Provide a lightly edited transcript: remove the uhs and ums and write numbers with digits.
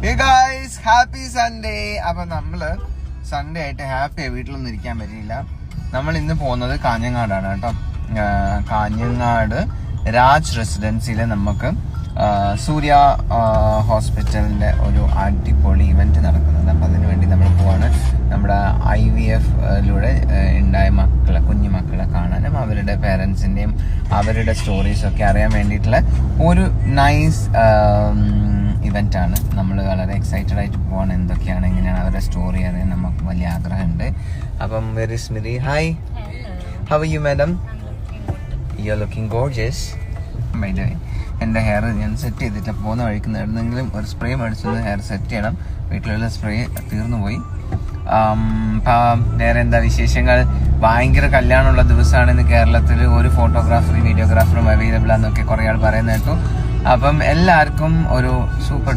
Hey guys, happy Sunday. അപ്പൊ നമ്മള് Sunday ആയിട്ട് ഹാപ്പി വീട്ടിലൊന്നും ഇരിക്കാൻ പറ്റിയില്ല. നമ്മൾ ഇന്ന് പോകുന്നത് കാഞ്ഞങ്ങാടാണ് കേട്ടോ. കാഞ്ഞങ്ങാട് രാജ് റെസിഡൻസിയില് നമുക്ക് സൂര്യ ഹോസ്പിറ്റലിന്റെ ഒരു അടിപൊളി ഇവന്റ് നടക്കുന്നുണ്ട്. അപ്പൊ അതിനു വേണ്ടി നമ്മൾ പോവാണ്. നമ്മുടെ IVF-ലൂടെ ഉണ്ടായ കുഞ്ഞു മക്കളെ കാണാനും അവരുടെ പേരൻസിന്റെയും അവരുടെ സ്റ്റോറീസും ഒക്കെ അറിയാൻ വേണ്ടിയിട്ടുള്ള ഒരു നൈസ് ഇവന്റ് ആണ്. നമ്മൾ വളരെ എക്സൈറ്റഡ് ആയിട്ട് പോവാണ്. എന്തൊക്കെയാണ് എങ്ങനെയാണ് അവരുടെ സ്റ്റോറി അറിയാൻ നമുക്ക് വലിയ ആഗ്രഹമുണ്ട്. അപ്പം very Smithi, hi, how are you madam? You are looking gorgeous. By the way, എൻ്റെ ഹെയർ ഞാൻ സെറ്റ് ചെയ്തിട്ട് പോകുന്ന വഴിക്ക് എവിടെന്നെങ്കിലും ഒരു സ്പ്രേ മേടിച്ചത് ഹെയർ സെറ്റ് ചെയ്യണം. വീട്ടിലുള്ള സ്പ്രേ തീർന്നു പോയി. വേറെ എന്താ വിശേഷങ്ങൾ? ഭയങ്കര കല്യാണമുള്ള ദിവസമാണ് ഇന്ന് കേരളത്തിൽ. ഒരു ഫോട്ടോഗ്രാഫറും വീഡിയോഗ്രാഫറും അവൈലബിൾ ആണെന്നൊക്കെ കുറേ ആൾ പറയുന്ന കേട്ടു. അപ്പം എല്ലാവർക്കും ഒരു സൂപ്പർ